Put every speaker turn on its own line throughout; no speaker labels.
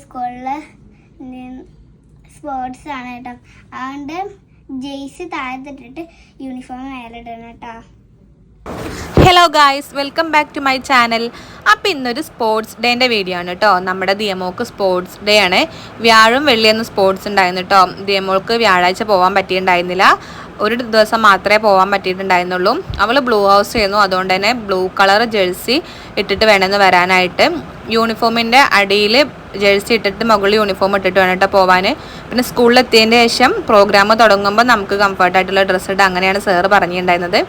സ്കൂളിലെ സ്പോർട്സ് ആണ് കേട്ടോ. അതുകൊണ്ട് ജെയ്സി താഴത്തിട്ടിട്ട് യൂണിഫോം മേലെ ഇടണം കേട്ടോ.
Hello guys, welcome back to my channel. അപ്പോൾ ഇന്നൊരു സ്പോർട്സ് ഡേൻ്റെ വീഡിയോ ആണ് കേട്ടോ. നമ്മുടെ ദിയമോൾക്ക് സ്പോർട്സ് ഡേ ആണ്. വ്യാഴം വെള്ളിയെന്ന് സ്പോർട്സ് ഉണ്ടായിരുന്നു കേട്ടോ. ദിയമോൾക്ക് വ്യാഴാഴ്ച പോകാൻ പറ്റിയിട്ടുണ്ടായിരുന്നില്ല. ഒരു ദിവസം മാത്രമേ പോകാൻ പറ്റിയിട്ടുണ്ടായിരുന്നുള്ളൂ. അവൾ ബ്ലൂ ഹൗസ് ചെയ്യുന്നു, അതുകൊണ്ട് തന്നെ ബ്ലൂ കളർ ജേഴ്സി ഇട്ടിട്ട് വേണമെന്ന് വരാനായിട്ട്. യൂണിഫോമിൻ്റെ അടിയിൽ ജേഴ്സി ഇട്ടിട്ട് മുകളിൽ യൂണിഫോം ഇട്ടിട്ട് വേണം കേട്ടോ പോകാൻ. പിന്നെ സ്കൂളിലെത്തിയതിൻ്റെ ശേഷം പ്രോഗ്രാം തുടങ്ങുമ്പോൾ നമുക്ക് കംഫർട്ടായിട്ടുള്ള ഡ്രസ്സ് ഇട്ട് അങ്ങനെയാണ് സാറ് പറഞ്ഞിട്ടുണ്ടായിരുന്നത്.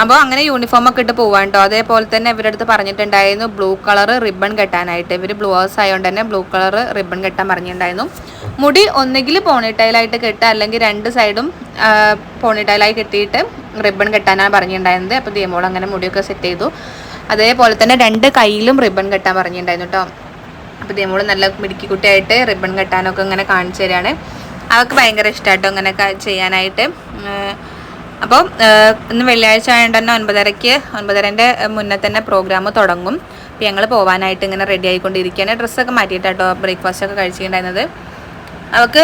അപ്പോൾ അങ്ങനെ യൂണിഫോമൊക്കെ ഇട്ട് പോകാൻ കേട്ടോ. അതേപോലെ തന്നെ ഇവരുടെ അടുത്ത് പറഞ്ഞിട്ടുണ്ടായിരുന്നു ബ്ലൂ കളർ റിബൺ കെട്ടാനായിട്ട്. ഇവർ ബ്ലൂ ഹൗസ് ആയതുകൊണ്ട് തന്നെ ബ്ലൂ കളർ റിബൺ കെട്ടാൻ പറഞ്ഞിട്ടുണ്ടായിരുന്നു. മുടി ഒന്നുകിൽ പോണിട്ടൈലായിട്ട് കെട്ടുക, അല്ലെങ്കിൽ രണ്ട് സൈഡും പോണിട്ടൈലായി കെട്ടിയിട്ട് റിബൺ കെട്ടാനാണ് പറഞ്ഞിട്ടുണ്ടായിരുന്നത്. അപ്പോൾ ദിയമോൾ അങ്ങനെ മുടിയൊക്കെ സെറ്റ് ചെയ്തു. അതേപോലെ തന്നെ രണ്ട് കയ്യിലും റിബൺ കെട്ടാൻ പറഞ്ഞിട്ടുണ്ടായിരുന്നു കേട്ടോ. അപ്പോൾ ദിയമോൾ നല്ല മിടുക്കിക്കുട്ടിയായിട്ട് റിബൺ കെട്ടാനൊക്കെ ഇങ്ങനെ കാണിച്ചു തരികയാണ്. അവൾക്ക് ഭയങ്കര ഇഷ്ടമായിട്ടോ ഇങ്ങനെയൊക്കെ ചെയ്യാനായിട്ട്. അപ്പോൾ ഇന്ന് വെള്ളിയാഴ്ച ആയതുകൊണ്ട് തന്നെ 9:30 മുന്നേ തന്നെ പ്രോഗ്രാം തുടങ്ങും. അപ്പോൾ ഞങ്ങൾ പോകാനായിട്ട് ഇങ്ങനെ റെഡി ആയിക്കൊണ്ടിരിക്കുകയാണ്. ഡ്രസ്സൊക്കെ മാറ്റിയിട്ടാട്ടോ ബ്രേക്ക്ഫാസ്റ്റൊക്കെ കഴിച്ചിട്ടുണ്ടായിരുന്നത്. അവൾക്ക്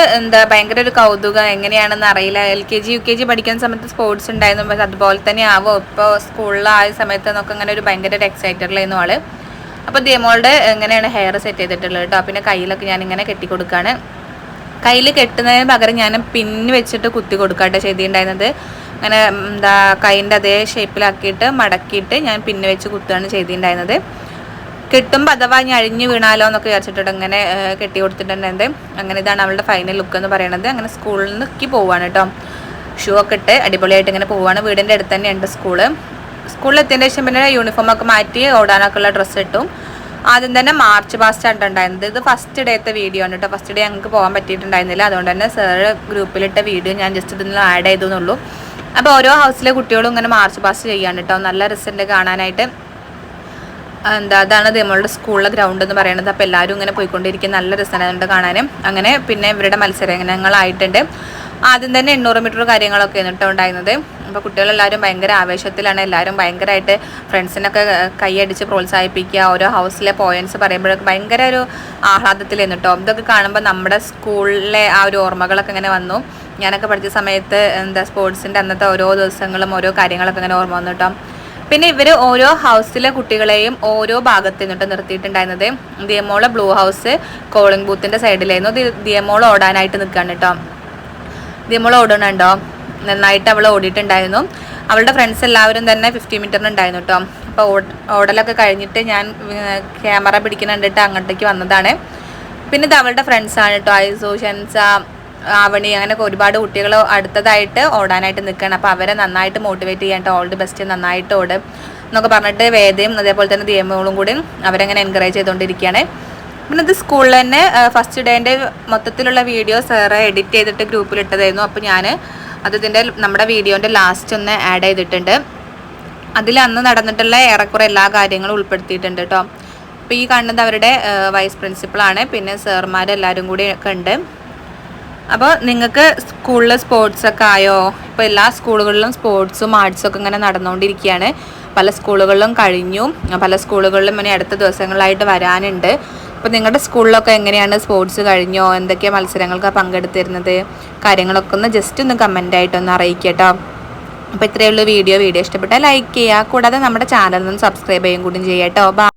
ഭയങ്കര ഒരു കൗതുകം, എങ്ങനെയാണെന്ന് അറിയില്ല. LKG UKG പഠിക്കുന്ന സമയത്ത് സ്പോർട്സ് ഉണ്ടായിരുന്നു, പക്ഷെ അതുപോലെ തന്നെ ആവോ ഇപ്പോൾ സ്കൂളിൽ ആയ സമയത്ത് എന്നൊക്കെ അങ്ങനെ ഒരു ഭയങ്കര ഒരു എക്സൈറ്റഡിലായിരുന്നു ആള്. അപ്പോൾ ദിയമോളുടെ എങ്ങനെയാണ് ഹെയർ സെറ്റ് ചെയ്തിട്ടുള്ളത് കേട്ടോ. പിന്നെ കയ്യിലൊക്കെ ഞാനിങ്ങനെ കെട്ടിക്കൊടുക്കുകയാണ്. കയ്യിൽ കെട്ടുന്നതിന് പകരം ഞാൻ പിന്ന് വെച്ചിട്ട് കുത്തി കൊടുക്കാട്ടോ ചെയ്തിട്ടുണ്ടായിരുന്നത്. അങ്ങനെ കൈൻ്റെ അതേ ഷേപ്പിലാക്കിയിട്ട് മടക്കിയിട്ട് ഞാൻ പിന്നെ വെച്ച് കുത്തുകയാണ് ചെയ്തിട്ടുണ്ടായിരുന്നത്. കെട്ടുമ്പോൾ അഥവാ ഞാൻ അഴിഞ്ഞ് വീണാലോ എന്നൊക്കെ വിചാരിച്ചിട്ട് അങ്ങനെ കെട്ടി കൊടുത്തിട്ടുണ്ടായിരുന്നത്. അങ്ങനെ ഇതാണ് അവളുടെ ഫൈനൽ ലുക്ക് എന്ന് പറയുന്നത്. അങ്ങനെ സ്കൂളിൽ നിന്നൊക്കെ പോവാണ് കേട്ടോ. ഷൂ ഒക്കെ ഇട്ട് അടിപൊളിയായിട്ട് ഇങ്ങനെ പോവാണ്. വീടിൻ്റെ അടുത്ത് തന്നെയുണ്ട് സ്കൂള്. സ്കൂളിലെത്തിയതിന് ശേഷം പിന്നെ യൂണിഫോമൊക്കെ മാറ്റി ഓടാനൊക്കെ ഉള്ള ഡ്രസ്സ് ഇട്ടും. ആദ്യം തന്നെ മാർച്ച് പാസ്റ്റ് ആണ് ഉണ്ടായിരുന്നത്. ഇത് ഫസ്റ്റ് ഡേത്തെ വീഡിയോ ആണ് കേട്ടോ. ഫസ്റ്റ് ഡേ ഞങ്ങൾക്ക് പോകാൻ പറ്റിയിട്ടുണ്ടായിരുന്നില്ല. അതുകൊണ്ട് തന്നെ സാറ് ഗ്രൂപ്പിലിട്ട വീഡിയോ ഞാൻ ജസ്റ്റ് ഇതിൽ ആഡ് ചെയ്തു എന്നുള്ളൂ. അപ്പോൾ ഓരോ ഹൗസിലെ കുട്ടികളും ഇങ്ങനെ മാർച്ച് പാസ്റ്റ് ചെയ്യാണ് കേട്ടോ. നല്ല രസമുണ്ട് കാണാനായിട്ട്. അതാണ് നമ്മളുടെ സ്കൂളിലെ ഗ്രൗണ്ട് എന്ന് പറയുന്നത്. അപ്പോൾ എല്ലാവരും ഇങ്ങനെ പോയിക്കൊണ്ടിരിക്കും. നല്ല രസമുണ്ട് കാണാനും. അങ്ങനെ പിന്നെ ഇവരുടെ മത്സരങ്ങളായിട്ടുണ്ട്. ആദ്യം തന്നെ 800 മീറ്റർ കാര്യങ്ങളൊക്കെ കേട്ടോ ഉണ്ടായിരുന്നത്. അപ്പോൾ കുട്ടികളെല്ലാവരും ഭയങ്കര ആവേശത്തിലാണ്. എല്ലാവരും ഭയങ്കരമായിട്ട് ഫ്രണ്ട്സിനൊക്കെ കൈയടിച്ച് പ്രോത്സാഹിപ്പിക്കുക. ഓരോ ഹൗസിലെ പോയിന്റ്സ് പറയുമ്പോഴൊക്കെ ഭയങ്കര ഒരു ആഹ്ലാദത്തിലായിരുന്നു കേട്ടോ. ഇതൊക്കെ കാണുമ്പോൾ നമ്മുടെ സ്കൂളിലെ ആ ഒരു ഓർമ്മകളൊക്കെ ഇങ്ങനെ വന്നു. ഞാനൊക്കെ പഠിച്ച സമയത്ത് സ്പോർട്സിൻ്റെ അന്നത്തെ ഓരോ ദിവസങ്ങളും ഓരോ കാര്യങ്ങളൊക്കെ ഇങ്ങനെ ഓർമ്മ വന്നു കേട്ടോ. പിന്നെ ഇവർ ഓരോ ഹൗസിലെ കുട്ടികളെയും ഓരോ ഭാഗത്ത് നിന്നിട്ട് നിർത്തിയിട്ടുണ്ടായിരുന്നത്. ദിയമോളെ ബ്ലൂ ഹൗസ് കോളിംഗ് ബൂത്തിൻ്റെ സൈഡിലായിരുന്നു. ദിയമോൾ ഓടാനായിട്ട് നിൽക്കുകയാണ് കേട്ടോ. ദിയമോൾ ഓടണുണ്ടോ? നന്നായിട്ട് അവൾ ഓടിയിട്ടുണ്ടായിരുന്നു. അവളുടെ ഫ്രണ്ട്സ് എല്ലാവരും തന്നെ 50 മീറ്ററിന് ഉണ്ടായിരുന്നു കേട്ടോ. അപ്പോൾ ഓടലൊക്കെ കഴിഞ്ഞിട്ട് ഞാൻ ക്യാമറ പിടിക്കുന്നുണ്ടിട്ട് അങ്ങോട്ടേക്ക് വന്നതാണ്. പിന്നെ ഇത് അവളുടെ ഫ്രണ്ട്സാണ് കേട്ടോ. ഐസു, ഷെൻസ, ആവണി, അങ്ങനെയൊക്കെ ഒരുപാട് കുട്ടികൾ അടുത്തതായിട്ട് ഓടാനായിട്ട് നിൽക്കുകയാണ്. അപ്പോൾ അവരെ നന്നായിട്ട് മോട്ടിവേറ്റ് ചെയ്യാൻ ഓൾ ദി ബെസ്റ്റ്, നന്നായിട്ട് ഓട് എന്നൊക്കെ പറഞ്ഞിട്ട് വേദയും അതേപോലെ തന്നെ ദിയമോളും കൂടി അവരെങ്ങനെ എൻകറേജ് ചെയ്തുകൊണ്ടിരിക്കുകയാണ്. പിന്നെ ഇത് സ്കൂളിൽ തന്നെ ഫസ്റ്റ് ഡേൻ്റെ മൊത്തത്തിലുള്ള വീഡിയോ സാറ് എഡിറ്റ് ചെയ്തിട്ട് ഗ്രൂപ്പിലിട്ടതായിരുന്നു. അപ്പോൾ ഞാൻ നമ്മുടെ വീഡിയോൻ്റെ ലാസ്റ്റ് ഒന്ന് ആഡ് ചെയ്തിട്ടുണ്ട്. അതിൽ അന്ന് നടന്നിട്ടുള്ള ഏറെക്കുറെ എല്ലാ കാര്യങ്ങളും ഉൾപ്പെടുത്തിയിട്ടുണ്ട് കേട്ടോ. അപ്പോൾ ഈ കാണുന്നത് അവരുടെ വൈസ് പ്രിൻസിപ്പളാണ്. പിന്നെ സാർമാരെല്ലാവരും കൂടി ഒക്കെ ഉണ്ട്. അപ്പോൾ നിങ്ങൾക്ക് സ്കൂളിൽ സ്പോർട്സൊക്കെ ആയോ? ഇപ്പോൾ എല്ലാ സ്കൂളുകളിലും സ്പോർട്സും ആർട്സും ഒക്കെ ഇങ്ങനെ നടന്നുകൊണ്ടിരിക്കുകയാണ്. പല സ്കൂളുകളിലും കഴിഞ്ഞു, പല സ്കൂളുകളിലും ഇനി അടുത്ത ദിവസങ്ങളായിട്ട് വരാനുണ്ട്. അപ്പോൾ നിങ്ങളുടെ സ്കൂളിലൊക്കെ എങ്ങനെയാണ് സ്പോർട്സ് കഴിഞ്ഞോ? എന്തൊക്കെയാണ് മത്സരങ്ങൾക്ക് പങ്കെടുത്തിരുന്നത്? കാര്യങ്ങളൊക്കെ ഒന്ന് ജസ്റ്റ് ഒന്ന് കമൻ്റായിട്ടൊന്ന് അറിയിക്കുക കേട്ടോ. അപ്പോൾ ഇത്രയേ ഉള്ളൂ വീഡിയോ ഇഷ്ടപ്പെട്ടാൽ ലൈക്ക് ചെയ്യുക. കൂടാതെ നമ്മുടെ ചാനൽ ഒന്ന് സബ്സ്ക്രൈബ് ചെയ്യുകയും കൂടി ചെയ്യാം കേട്ടോ.